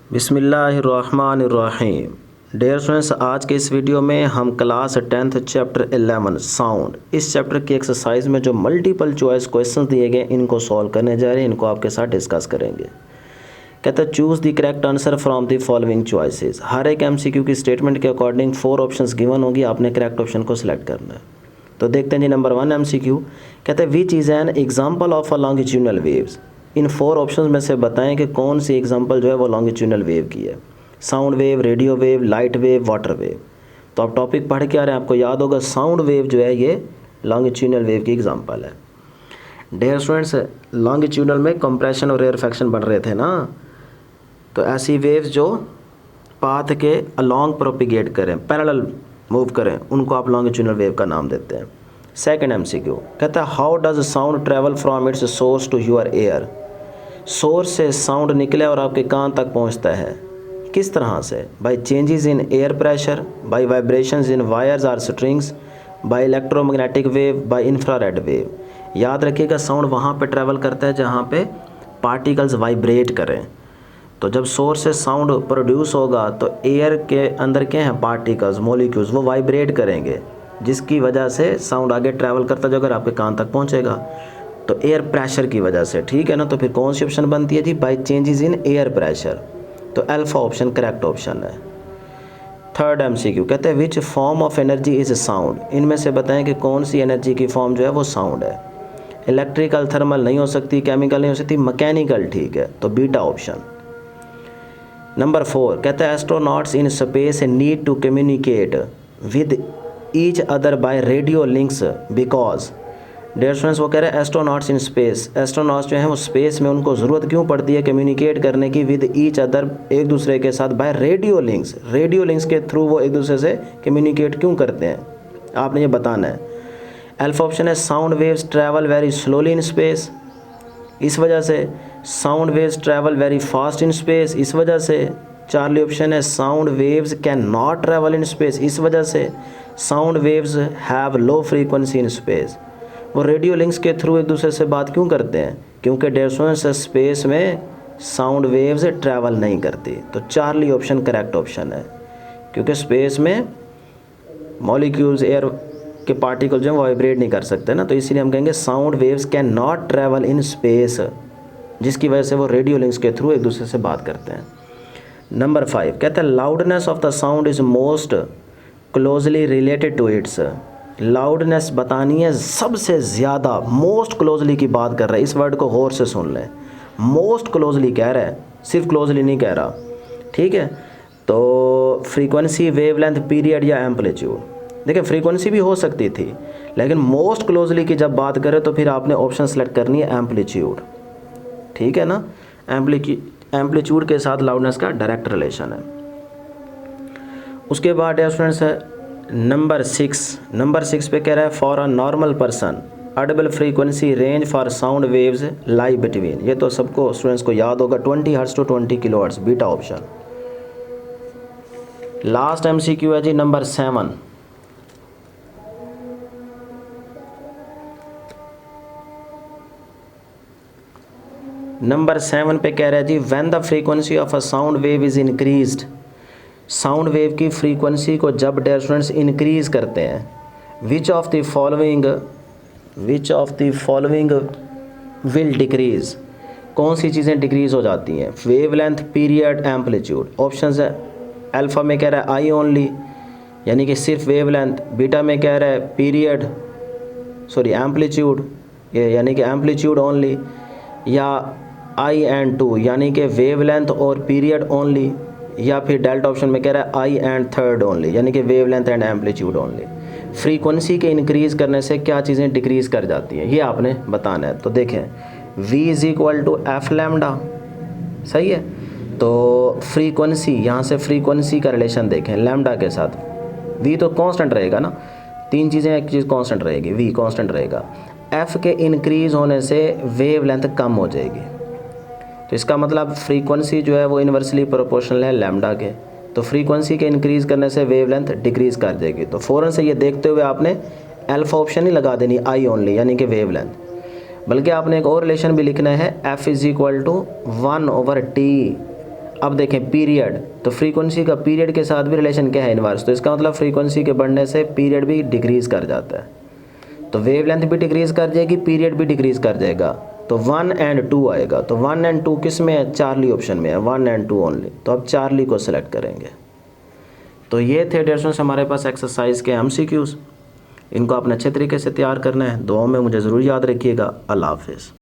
बिस्मिल्लाहिर्रहमानिर्रहीम। Dear students, आज के इस वीडियो में हम क्लास 10th चैप्टर 11 साउंड, इस चैप्टर की एक्सरसाइज में जो मल्टीपल चॉइस क्वेश्चन दिए गए इनको सॉल्व करने जा रहे हैं। इनको आपके साथ डिस्कस करेंगे। कहता है choose the correct answer from the following choices. हर एक एमसीक्यू की स्टेटमेंट के अकॉर्डिंग 4 ऑप्शंस गिवन होगी, आपने करेक्ट ऑप्शन को सिलेक्ट करना है। तो देखते हैं जी। नंबर 1 एमसीक्यू कहते हैं which is an example of a longitudinal waves. In 4 options में से बताएं कि कौन सी एग्जांपल जो है वो लॉन्गिट्यूडनल वेव की है। Sound wave, radio wave, light wave, water wave. तो आप टॉपिक पढ़ के आ रहे हैं, आपको याद होगा साउंड वेव जो है ये लॉन्गिट्यूडनल वेव की एग्जांपल है। डियर स्टूडेंट्स, लॉन्गिट्यूडनल में कंप्रेशन और रेयरफेक्शन बढ़ रहे थे ना, तो ऐसी वेव्स जो पाथ के अलॉन्ग प्रोपिगेट करें, पैरेलल मूव करें, उनको आप लॉन्गिट्यूडनल वेव का नाम देते हैं। सेकंड एमसीक्यू कहता है how does sound travel from its source to your ear. Source से साउंड निकले और आपके कान तक पहुंचता है, किस तरह से? By changes in air pressure, by vibrations in wires और strings, by electromagnetic wave, by infrared wave. याद रखिएगा साउंड वहाँ पे ट्रैवल करता है जहाँ पे पार्टिकल्स वाइब्रेट करें। तो जब सोर्स से साउंड प्रोड्यूस होगा तो एयर के अंदर क्या हैं पार्टिकल्स, मॉलिक्यूल्स, वो वाइब्रेट करेंगे, जिसकी वजह से साउंड आगे ट्रैवल करता जाकर आपके कान तक पहुँचेगा। तो एयर प्रेशर की वजह से, ठीक है ना। तो फिर कौन सी ऑप्शन बनती है जी? By changes in air pressure. तो अल्फा ऑप्शन करेक्ट ऑप्शन है। थर्ड एमसीक्यू कहते हैं which form of energy is sound. इनमें से बताएं कि कौन सी एनर्जी की फॉर्म जो है वो साउंड है। इलेक्ट्रिकल, थर्मल नहीं हो सकती, केमिकल नहीं हो सकती, मैकेनिकल, ठीक है। तो बीटा ऑप्शन। नंबर 4 कहता है astronauts in space need to communicate with each other by radio links because. Dear students, वो कह रहे हैं एस्ट्रोनॉट्स इन स्पेस, एस्ट्रोनॉट्स जो हैं वो स्पेस में, उनको ज़रूरत क्यों पड़ती है कम्युनिकेट करने की विद ईच अदर, एक दूसरे के साथ, by radio links. Radio links के थ्रू वो एक दूसरे से कम्युनिकेट क्यों करते हैं, आपने ये बताना है। अल्फा ऑप्शन है sound waves travel very slowly in space, इस वजह से। Sound waves travel very fast in space, इस वजह से। चार्ली ऑप्शन है sound waves can not travel in space, इस वजह से। Sound waves have low frequency in space. वो रेडियो लिंक्स के थ्रू एक दूसरे से बात क्यों करते हैं? क्योंकि डियर स्टूडेंट्स स्पेस में साउंड वेव्स ट्रैवल नहीं करती। तो चार्ली ऑप्शन करेक्ट ऑप्शन है, क्योंकि स्पेस में मॉलिक्यूल्स, एयर के पार्टिकल जो है वाइब्रेट नहीं कर सकते ना, तो इसीलिए हम कहेंगे sound waves can not travel in space, जिसकी वजह से वो रेडियो लिंक्स के थ्रू एक दूसरे से बात करते हैं। नंबर 5 कहता है loudness of the sound is most closely related to its. Loudness बतानी है सबसे ज़्यादा, मोस्ट क्लोजली की बात कर रहा है। इस वर्ड को गौर से सुन लें, मोस्ट क्लोजली कह रहा है, सिर्फ क्लोजली नहीं कह रहा, ठीक है। तो फ्रीक्वेंसी, वेवलेंथ, पीरियड या एम्पलीट्यूड। देखिए फ्रीक्वेंसी भी हो सकती थी, लेकिन मोस्ट क्लोजली की जब बात करें तो फिर आपने ऑप्शन सेलेक्ट करनी है एम्पलीट्यूड, ठीक है ना। एम्पलीट्यूड के साथ लाउडनेस का डायरेक्ट रिलेशन है। उसके बाद स्टूडेंट्स है नंबर 6 पे कह रहा है for a normal person audible frequency range for sound waves lie between. ये तो सबको स्टूडेंट्स को याद होगा, 20 hertz to 20 kilo hertz, beta option. Last MCQ है जी नंबर 7। नंबर 7 पे कह रहा है जी when the frequency of a sound wave is increased. Sound wave की फ्रीक्वेंसी को जब डियर स्टूडेंट्स इंक्रीज़ करते हैं, which of the following will decrease. कौन सी चीज़ें डिक्रीज़ हो जाती हैं? Wavelength, period, amplitude. ऑप्शंस है अल्फ़ा में कह रहा है आई ओनली, यानी कि सिर्फ वेवलेंथ। बीटा में कह रहा है पीरियड, एम्पलीट्यूड, यानी कि एम्पलीट्यूड ओनली। या आई एंड टू, यानी कि वेवलेंथ और पीरियड ओनली। या फिर डेल्टा ऑप्शन में कह रहा है आई एंड थर्ड ओनली, यानी कि wavelength and amplitude only. Frequency के इंक्रीज़ करने से क्या चीज़ें डिक्रीज़ कर जाती हैं, ये आपने बताना है। तो देखें V is equal to F lambda, सही है। तो फ्रीक्वेंसी, यहाँ से फ्रीक्वेंसी का रिलेशन देखें लैम्डा के साथ। V तो कांस्टेंट रहेगा ना, 3 चीज़ें, एक चीज़ कांस्टेंट रहेगी, V कांस्टेंट रहेगा। F के इंक्रीज़ होने से वेवलेंथ कम हो जाएगी, तो इसका मतलब फ्रीक्वेंसी जो है वो इन्वर्सली प्रोपोर्शनल है लैम्डा के। तो फ्रीक्वेंसी के इंक्रीज़ करने से वेवलेंथ डिक्रीज़ कर जाएगी। तो फ़ौरन से ये देखते हुए आपने अल्फ़ा ऑप्शन नहीं लगा देनी आई ओनली, यानी कि वेवलेंथ, बल्कि आपने एक और रिलेशन भी लिखना है F is equal to 1/T अब देखें पीरियड, तो फ्रीक्वेंसी का पीरियड के साथ भी रिलेशन क्या है, इनवर्स। तो इसका मतलब फ्रीक्वेंसी के बढ़ने से पीरियड भी डिक्रीज़ कर जाता है, तो वेवलेंथ भी डिक्रीज़ कर जाएगी, पीरियड भी डिक्रीज़ कर जाएगा। तो 1 और 2 आएगा। तो 1 और 2 किस में है, चार्ली ऑप्शन में है, 1 और 2 ओनली। तो अब चार्ली को सिलेक्ट करेंगे। तो ये थे डियर स्टूडेंट्स हमारे पास एक्सरसाइज के MCQs। इनको आपने अच्छे तरीके से तैयार करना है। दुआओं में मुझे ज़रूर याद रखिएगा। अल्लाह हाफिज़।